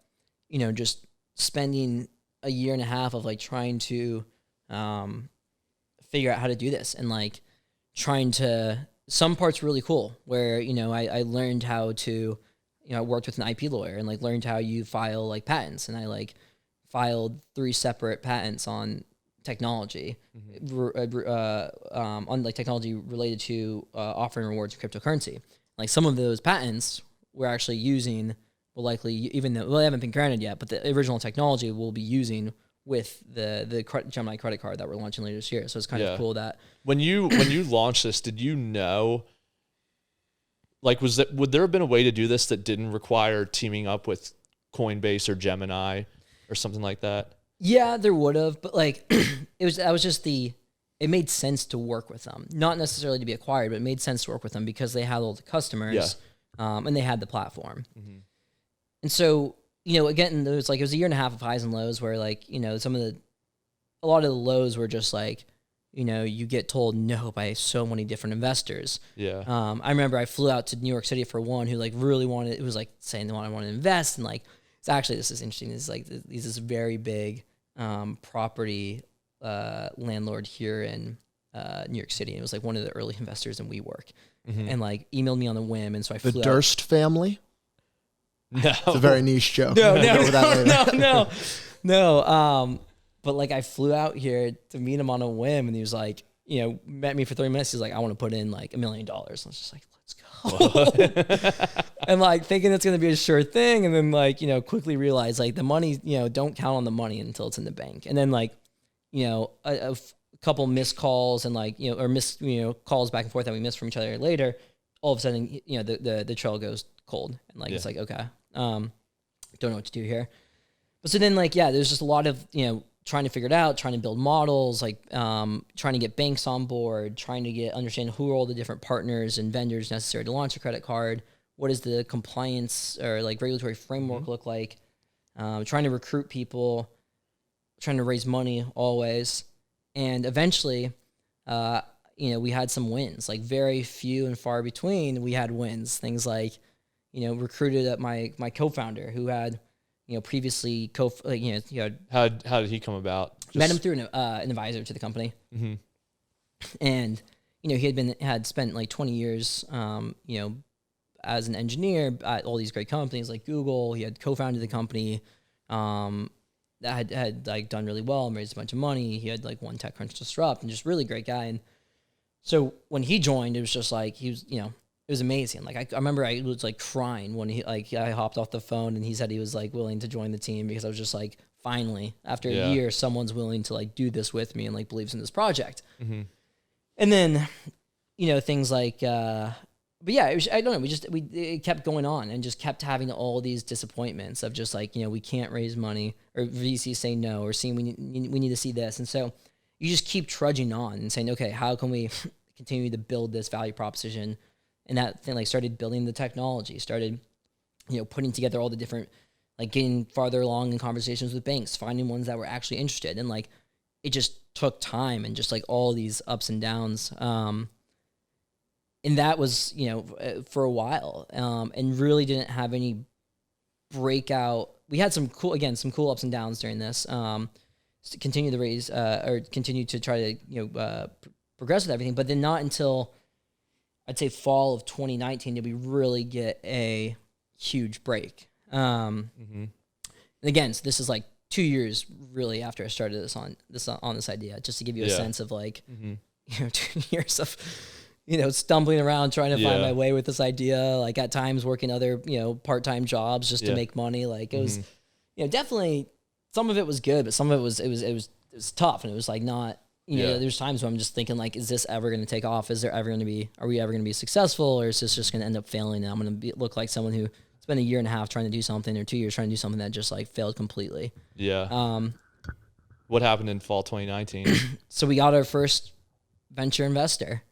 just spending a year and a half of like trying to figure out how to do this, and like trying to, some parts really cool where I learned how to I worked with an IP lawyer and like learned how you file like patents, and I like filed 3 separate patents on technology, on like technology related to offering rewards of cryptocurrency. Like some of those patents we're actually using, will likely, even though they haven't been granted yet, but the original technology we'll be using with the Gemini credit card that we're launching later this year. So it's kind of cool that when you launched this, did you know, like, would there have been a way to do this that didn't require teaming up with Coinbase or Gemini or something like that? Yeah, there would have, but like it made sense to work with them, not necessarily to be acquired, but it made sense to work with them because they had all the customers, and they had the platform. And so, again, it was a year and a half of highs and lows where like, a lot of the lows were just like, you get told no by so many different investors. Yeah. I remember I flew out to New York City for one who like really wanted, it was like saying they wanted to invest, and like, it's actually, this is interesting. It's like, he's this very big property landlord here in New York City. And it was like one of the early investors in WeWork, and like emailed me on the whim. And so I flew The Durst family? No. It's a very niche joke. No. But like I flew out here to meet him on a whim, and he was like, met me for 30 minutes. He's like, I want to put in like $1 million. I was just like, let's go. And like thinking it's going to be a sure thing. And then like, quickly realize like the money, don't count on the money until it's in the bank. And then like, a couple missed calls and like, or missed, calls back and forth that we missed from each other later, all of a sudden, the trail goes cold, and like, it's like, okay, don't know what to do here. But so then like, there's just a lot of, trying to figure it out, trying to build models, like trying to get banks on board, trying to understand who are all the different partners and vendors necessary to launch a credit card. What does the compliance or like regulatory framework look like? trying to recruit people, trying to raise money always. And eventually, we had some wins, like very few and far between. We had wins, things like, recruited my co-founder who had, previously How did he come about? Met him through an advisor to the company. Mm-hmm. And, he had spent like 20 years, as an engineer at all these great companies like Google. He had co-founded the company that had like done really well and raised a bunch of money. He had like won TechCrunch Disrupt and just really great guy. And so when he joined, it was just like, he was, it was amazing. Like I remember I was like crying when I hopped off the phone and he said he was like willing to join the team, because I was just like, finally, after a year, someone's willing to like do this with me and like believes in this project. Mm-hmm. And then, things like, but yeah, I don't know. It kept going on and just kept having all these disappointments of just like, we can't raise money, or VCs say no, or seeing we need to see this. And so you just keep trudging on and saying, okay, how can we continue to build this value proposition? And that thing, like, started building the technology, started, putting together all the different, like getting farther along in conversations with banks, finding ones that were actually interested. And like, it just took time and just like all these ups and downs. And that was, for a while, and really didn't have any breakout. We had some cool ups and downs during this, to continue to raise, or continue to try to, progress with everything. But then not until, I'd say, fall of 2019 did we really get a huge break. And again, so this is like 2 years really after I started on this idea, just to give you a sense of like, 2 years of, stumbling around trying to find my way with this idea, like at times working other, part-time jobs just to make money. Like it was, definitely some of it was good, but some of it was tough. And it was like not, there's times where I'm just thinking like, is this ever going to take off? Are we ever going to be successful? Or is this just going to end up failing? And I'm going to look like someone who spent a year and a half trying to do something, or 2 years trying to do something that just like failed completely. Yeah. What happened in fall 2019? So we got our first venture investor.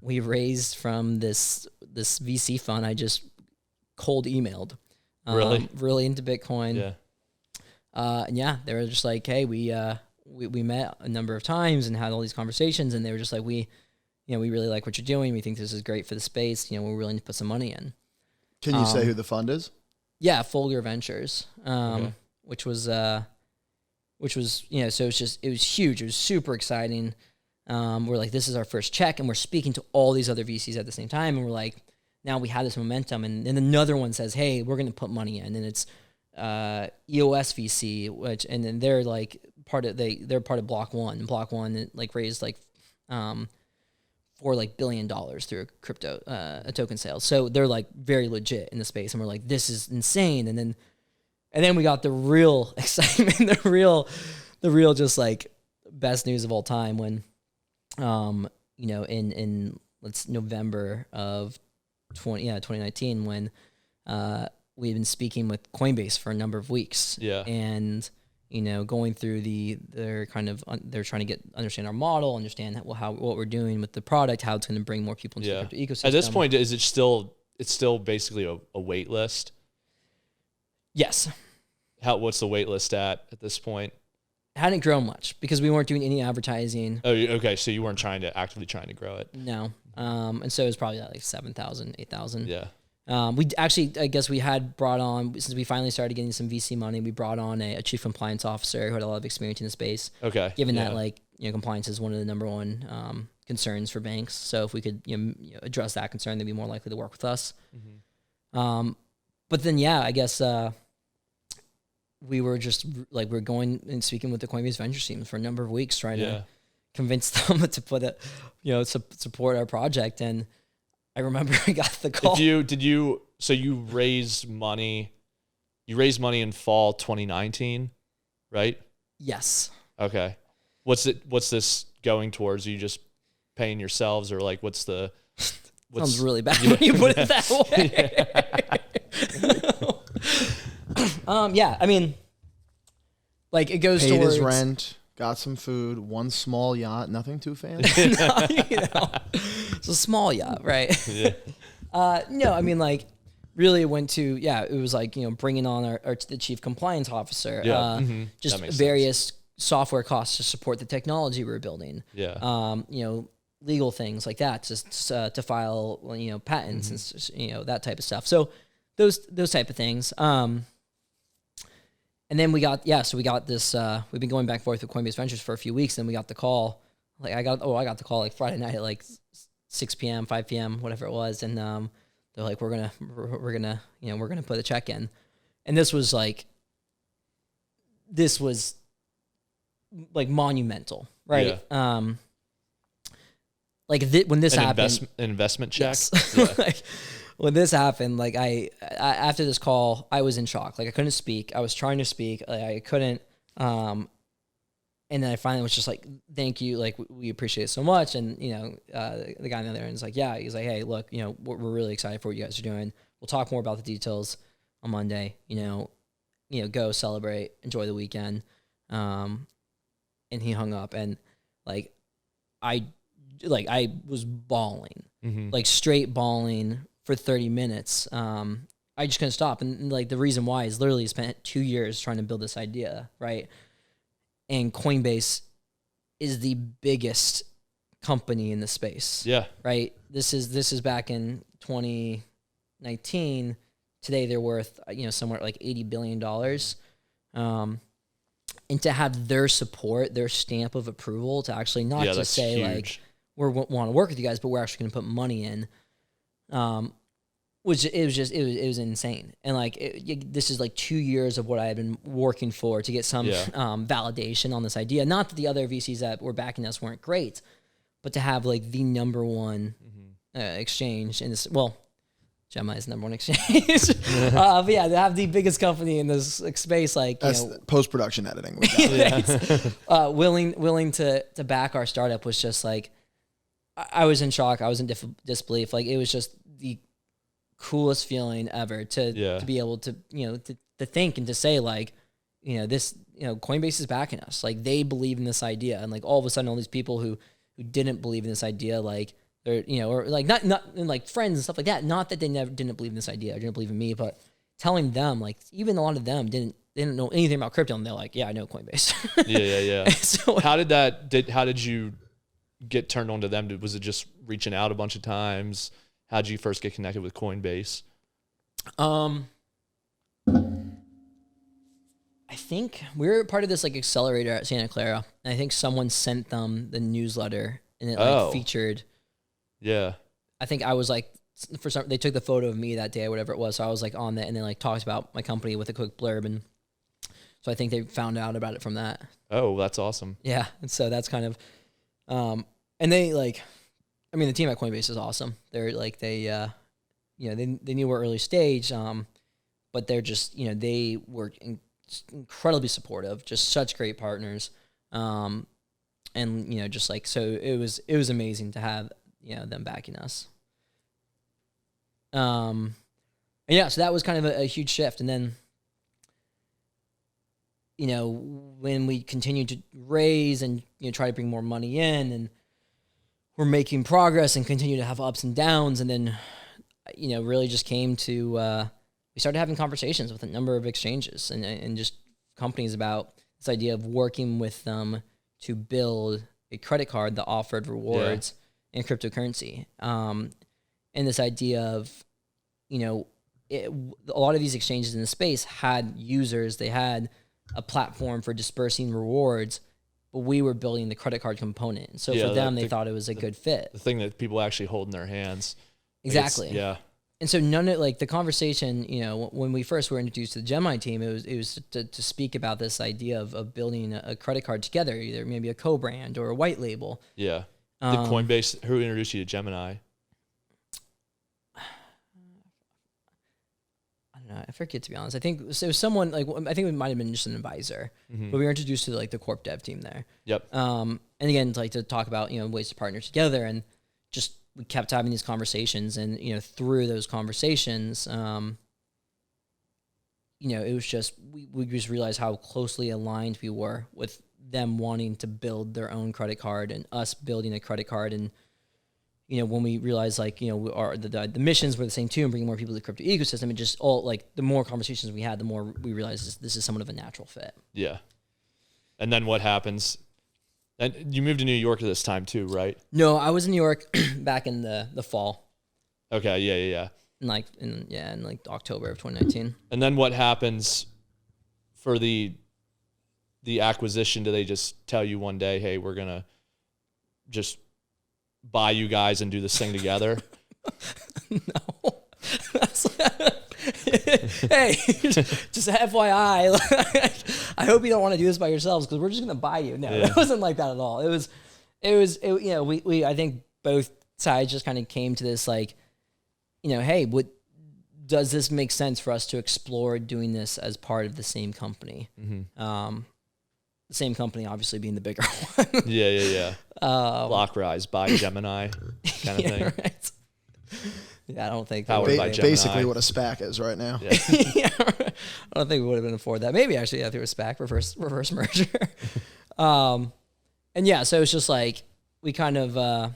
We raised from this VC fund I just cold emailed. Really into Bitcoin. Yeah. And yeah, they were just like, hey, we met a number of times and had all these conversations, and they were just like, we really like what you're doing. We think this is great for the space. We're willing to put some money in. Can you say who the fund is? Yeah, Folger Ventures. Which was so it was huge. It was super exciting. We're like, this is our first check, and we're speaking to all these other VCs at the same time. And we're like, now we have this momentum. And then another one says, hey, we're going to put money in. And it's EOS VC, and then they're like they're part of Block One. And Block One like raised like $4 billion through a crypto a token sales. So they're like very legit in the space. And we're like, this is insane. And then we got the real excitement, the real just like best news of all time when in November of 2019 when we had been speaking with Coinbase for a number of weeks. Yeah. And going through they're trying to understand our model, understand what we're doing with the product, how it's going to bring more people into the crypto ecosystem. At this point, is it still basically a wait list? Yes. What's the wait list at this point? Hadn't grown much because we weren't doing any advertising. Oh, okay. So you weren't actively trying to grow it. No. And so it was probably like 7,000, 8,000. Yeah. We actually, I guess we had brought on, since we finally started getting some VC money, we brought on a chief compliance officer who had a lot of experience in the space. Okay. Given that compliance is one of the number one concerns for banks. So if we could address that concern, they'd be more likely to work with us. But then, I guess, we were just like, we're going and speaking with the Coinbase Venture team for a number of weeks, trying to convince them to put support our project. And I remember I got the call. So you raised money in fall 2019, right? Yes. Okay. What's this going towards? Are you just paying yourselves, or like sounds really bad when you put it that way. I mean, like it goes paid towards his rent, got some food, one small yacht, nothing too fancy. It's a small yacht, right? Yeah. No, I mean, like really went to, it was like, bringing on the chief compliance officer, just various software costs to support the technology we were building. Yeah. Legal things like that, just to file, patents and, that type of stuff. So those type of things. And then we got this, we've been going back and forth with Coinbase Ventures for a few weeks, and we got the call. Like I got the call like Friday night at like 6 p.m., 5 p.m., whatever it was. And, they're like, we're gonna put a check in. And this was like monumental, right? Yeah. Like when this happened, an investment check. Yes. Yeah. Like when this happened, like I after this call, I was in shock. Like I couldn't speak. I was trying to speak. Like, I couldn't. And then I finally was just like, thank you. Like we appreciate it so much. And, the guy on the other end is like, he's like, hey, look, we're really excited for what you guys are doing. We'll talk more about the details on Monday, go celebrate, enjoy the weekend. And he hung up, and I was bawling, like straight bawling for 30 minutes. I just couldn't stop. And like, the reason why is literally spent 2 years trying to build this idea. Right. And Coinbase is the biggest company in the space. Yeah. Right. This is back in 2019. Today they're worth, somewhere like $80 billion. And to have their support, their stamp of approval to actually not just say huge. Like, we want to work with you guys, but we're actually going to put money in. It was insane. And like, this is like 2 years of what I had been working for to get some validation on this idea. Not that the other VCs that were backing us weren't great, but to have like the number one exchange in this, Gemini is the number one exchange. But yeah, to have the biggest company in this space, like, that's post-production editing. Willing to back our startup was just like, I was in shock. I was in disbelief. Like, it was just the coolest feeling ever to be able to, to think and to say like, Coinbase is backing us. Like, they believe in this idea. And like, all of a sudden, all these people who didn't believe in this idea, like, they're, or like not and like friends and stuff like that. Not that they never didn't believe in this idea or didn't believe in me, but telling them, like, even a lot of them didn't know anything about crypto, and they're like, yeah, I know Coinbase. Yeah. So how did you get turned on to them? Was it just reaching out a bunch of times? How did you first get connected with Coinbase? I think we were part of this like accelerator at Santa Clara, and I think someone sent them the newsletter, and it featured. Yeah. I think I was like, they took the photo of me that day or whatever it was, so I was like on that, and then like talked about my company with a quick blurb, and so I think they found out about it from that. Oh, that's awesome. Yeah, and so that's kind of, and they like. I mean, the team at Coinbase is awesome. They're like, they knew we're early stage, but they're just, they were incredibly supportive, just such great partners. And, just like, so it was amazing to have, them backing us. And yeah, so that was kind of a huge shift. And then, when we continued to raise and, try to bring more money in, and we're making progress and continue to have ups and downs. And then, really just came to, we started having conversations with a number of exchanges and just companies about this idea of working with them to build a credit card that offered rewards in cryptocurrency. And this idea of, a lot of these exchanges in the space had users, they had a platform for dispersing rewards, but we were building the credit card component. So for them, they thought it was a good fit. The thing that people actually hold in their hands. Exactly. Yeah. And so none of like the conversation, when we first were introduced to the Gemini team, it was to speak about this idea of building a credit card together, either maybe a co-brand or a white label. Yeah. Did Coinbase, who introduced you to Gemini? I forget, to be honest. I think it was someone like, I think it might have been just an advisor, but we were introduced to like the corp dev team there. Yep. And again, like to talk about, ways to partner together, and just, we kept having these conversations, and, through those conversations, it was just, we just realized how closely aligned we were with them wanting to build their own credit card and us building a credit card. And, when we realized like, the missions were the same too, and bringing more people to the crypto ecosystem, it just all like the more conversations we had, the more we realized this is somewhat of a natural fit. Yeah. And then what happens? And you moved to New York at this time too, right? No, I was in New York back in the fall. Okay. Yeah. In like October of 2019. And then what happens for the acquisition? Do they just tell you one day, hey, we're going to just buy you guys and do this thing together? No. Hey, just FYI, I hope you don't want to do this by yourselves because we're just going to buy you. No, It wasn't like that at all. We I think both sides just kind of came to this like, hey, does this make sense for us to explore doing this as part of the same company? Mm-hmm. The same company, obviously, being the bigger one. Yeah. BlockRize by Gemini kind of thing. Right. Yeah, I don't think basically what a SPAC is right now. Yeah. Yeah, I don't think we would have been afford that. Maybe actually, through a SPAC, reverse merger. And yeah, so it's just like we kind of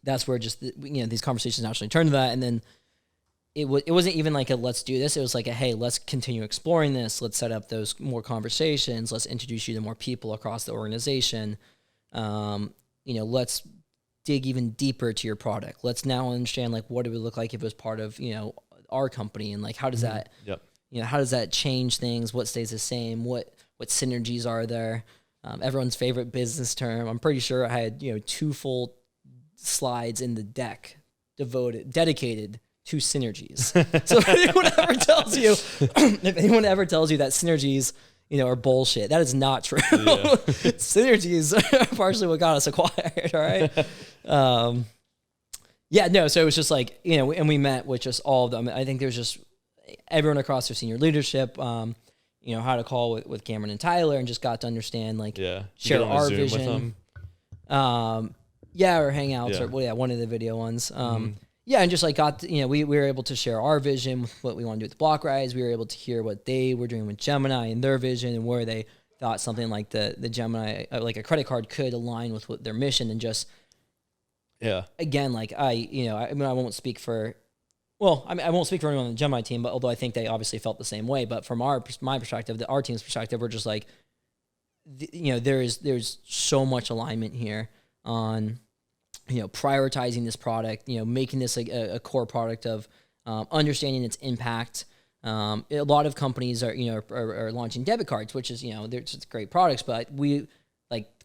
that's where just these conversations naturally turned to that, and then it wasn't even like a let's do this. It was like a hey, let's continue exploring this. Let's set up those more conversations. Let's introduce you to more people across the organization. Let's dig even deeper to your product. Let's now understand like what it would look like if it was part of our company, and like how does that how does that change things? What stays the same? What synergies are there? Everyone's favorite business term. I'm pretty sure I had 2 full slides in the deck dedicated to synergies. So if anyone ever tells you that synergies are bullshit, that is not true. Yeah. Synergies are partially what got us acquired. All right. So it was just like and we met with just all of them. I think there's just everyone across their senior leadership. How to call with Cameron and Tyler, and just got to understand share our Zoom vision. Or hangouts or one of the video ones. And just like got to, we were able to share our vision with what we want to do with BlockRize. We were able to hear what they were doing with Gemini and their vision, and where they thought something like the Gemini, like a credit card, could align with what their mission. And just again, like I won't speak for. Well, I won't speak for anyone on the Gemini team, but although I think they obviously felt the same way. But from my perspective, our team's perspective, we're just like, there's so much alignment here on, prioritizing this product, making this a core product of understanding its impact. A lot of companies are launching debit cards, which is they're just great products, but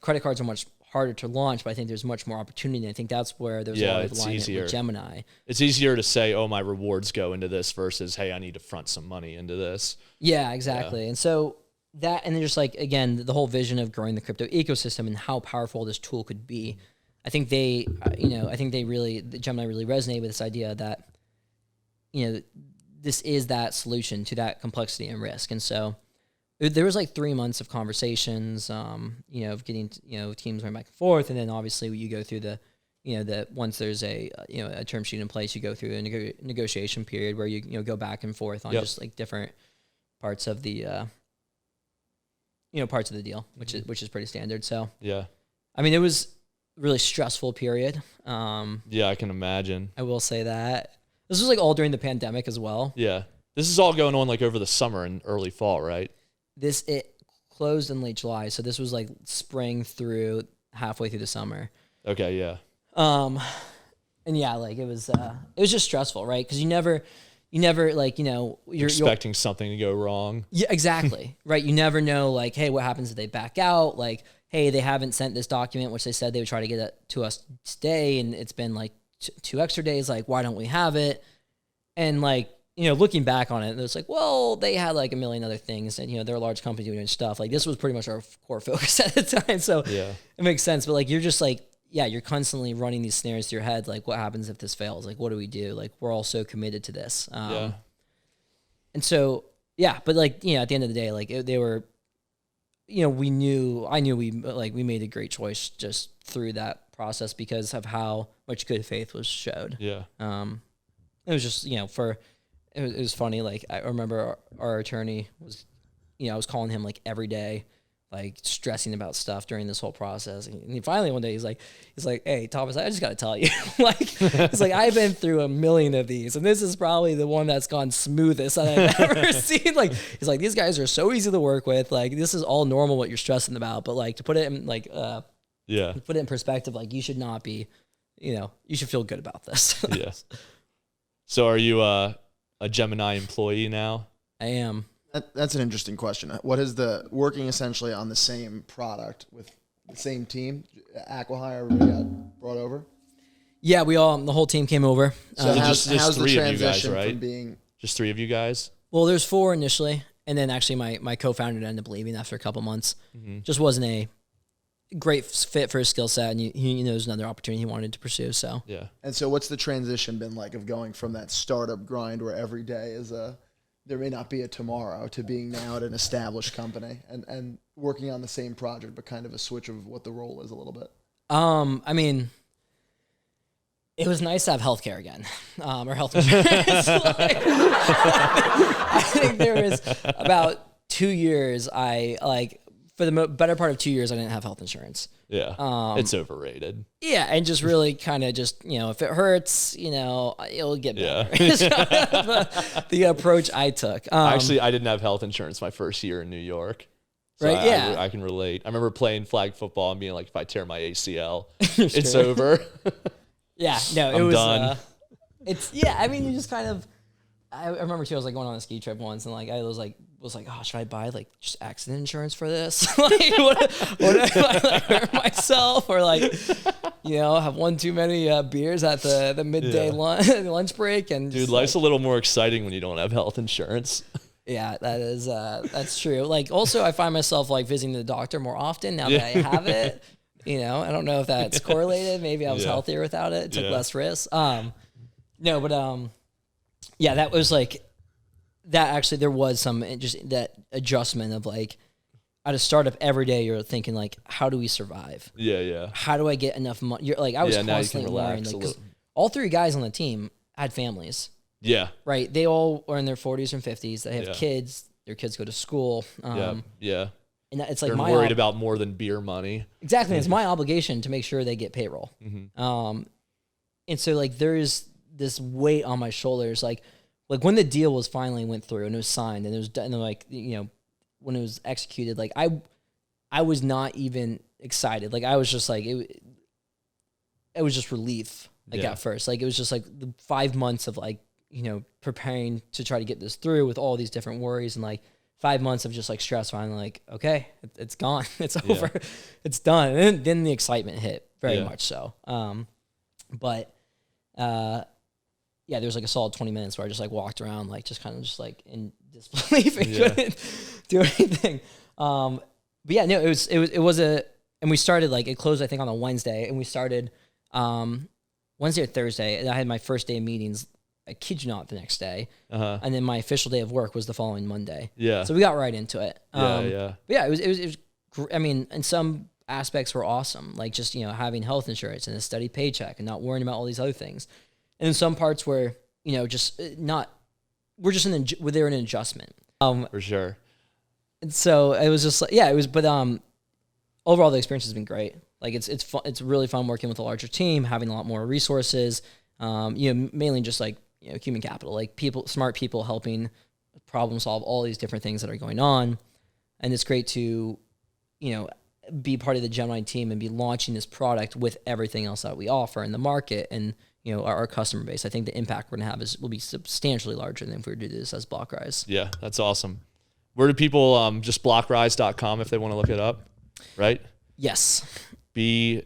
credit cards are much harder to launch, but I think there's much more opportunity. And I think that's where there's a lot of alignment with Gemini. It's easier to say, oh, my rewards go into this versus, hey, I need to front some money into this. Yeah, exactly. And so that, and then just like, again, the whole vision of growing the crypto ecosystem and how powerful this tool could be. I think Gemini really resonated with this idea that, this is that solution to that complexity and risk. And so there was 3 months of conversations, of getting, teams going back and forth. And then obviously you go through the once there's a term sheet in place, you go through a negotiation period where you go back and forth on just different parts of the, parts of the deal, which is pretty standard. So, I mean, it was a really stressful period. I can imagine. I will say that this was all during the pandemic as well. Yeah. This is all going on over the summer and early fall, right? It closed in late July, so this was spring through halfway through the summer. Okay, yeah. And it was just stressful, right? Because you never you're expecting something to go wrong. Yeah, exactly. Right. You never know, hey, what happens if they back out? Hey, they haven't sent this document, which they said they would try to get it to us today, and it's been 2 extra days. Why don't we have it? And looking back on it, it's well, they had a million other things, and they're a large company doing stuff. This was pretty much our core focus at the time, so it makes sense. But you're just you're constantly running these scenarios through your head. What happens if this fails? What do we do? We're all so committed to this. And so but at the end of the day, they were, I knew we made a great choice just through that process because of how much good faith was showed. Yeah. It was just it was funny. I remember our attorney was, I was calling him every day like stressing about stuff during this whole process. And he finally one day he's like, hey, Thomas, I just got to tell you, like, he's like, I've been through a million of these, and this is probably the one that's gone smoothest that I've ever seen. Like, he's like, these guys are so easy to work with. Like, this is all normal what you're stressing about, but like to put it in like, put it in perspective, like you should not be, you should feel good about this. Yeah. So are you a Gemini employee now? I am. That's an interesting question. What is the working essentially on the same product with the same team? Acquihire, everybody got brought over? Yeah, the whole team came over. So how's just the three of you guys, transition right? from being... Just three of you guys? Well, there's 4 initially, and then actually my co-founder ended up leaving after a couple months. Just wasn't a great fit for his skill set, and he knows another opportunity he wanted to pursue. So yeah. And so what's the transition been like of going from that startup grind where every day is there may not be a tomorrow to being now at an established company and working on the same project, but kind of a switch of what the role is a little bit? I mean, it was nice to have healthcare again, or health insurance. I think there was about 2 years for the better part of 2 years, I didn't have health insurance. Yeah. It's overrated. Yeah. And just really kind of just, if it hurts, it'll get better. Yeah. the approach I took. Actually, I didn't have health insurance my first year in New York. So right. Yeah. I can relate. I remember playing flag football and being like, if I tear my ACL, it's over. Yeah. No, I'm done. I mean, you just kind of, I remember too, I was like going on a ski trip once and like, I was like, oh, should I buy like just accident insurance for this? Like, what if I like hurt myself or like, have one too many beers at the midday lunch break? And dude, life's a little more exciting when you don't have health insurance. Yeah, that's true. Like also I find myself like visiting the doctor more often now that I have it. I don't know if that's correlated. Maybe I was healthier without it. Took less risks. No, but yeah, that was like, that actually, there was some just that adjustment of like, at a startup every day, you're thinking like, how do we survive? Yeah. How do I get enough money? You're like, I was constantly worrying, like, 'cause all 3 guys on the team had families. Yeah. Right. They all are in their 40s and 50s. They have kids. Their kids go to school. Yeah. And it's like they're worried about more than beer money. Exactly. It's my obligation to make sure they get payroll. And so like there's this weight on my shoulders, like when the deal was finally went through and it was signed and it was done, and like, when it was executed, like I was not even excited. Like I was just like, it was just relief. Like at first, like it was just like the 5 months of like, preparing to try to get this through with all these different worries and like 5 months of just like stress. Finally, like, okay, it's gone. It's over. It's done. And then the excitement hit very much so. But there was like a solid 20 minutes where I just like walked around, like just kind of just like in disbelief and couldn't do anything. But yeah, no, and we started like, it closed, I think on a Wednesday, and we started Wednesday or Thursday, and I had my first day of meetings, I kid you not, the next day. And then my official day of work was the following Monday. Yeah. So we got right into it. But yeah, it was, I mean, in some aspects were awesome. Like just, having health insurance and a steady paycheck and not worrying about all these other things. And in some parts where, just not, we're just they're in an adjustment. For sure. And so it was just like, yeah, it was, but overall the experience has been great. Like it's fun, it's really fun working with a larger team, having a lot more resources, mainly just like, human capital, like smart people helping problem solve all these different things that are going on. And it's great to, be part of the Gemini team and be launching this product with everything else that we offer in the market and, our customer base. I think the impact we're going to have will be substantially larger than if we were to do this as BlockRize. Yeah, that's awesome. Where do people, just BlockRize.com if they want to look it up, right? Yes. BlockRize.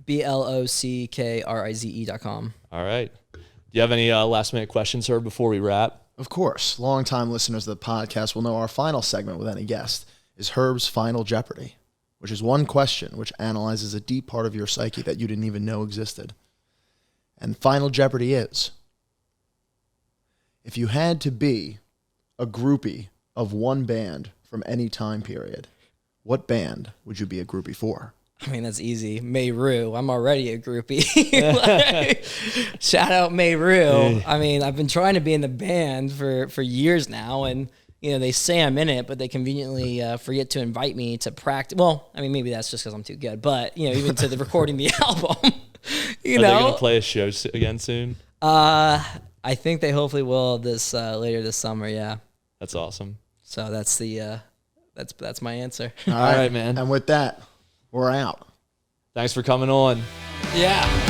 BlockRize.com. All right. Do you have any last minute questions, Herb, before we wrap? Of course. Longtime listeners of the podcast will know our final segment with any guest is Herb's Final Jeopardy, which is one question which analyzes a deep part of your psyche that you didn't even know existed. And Final Jeopardy is, if you had to be a groupie of one band from any time period, what band would you be a groupie for? I mean, that's easy. Mayru. I'm already a groupie. Shout out Mayru. I mean, I've been trying to be in the band for years now, and they say I'm in it, but they conveniently forget to invite me to practice. Well, I mean, maybe that's just because I'm too good, but even to the recording the album, Are they gonna play a show again soon? I think they hopefully will this later this summer. Yeah. That's awesome. So that's the that's my answer. All right, man. And with that, we're out. Thanks for coming on. Yeah.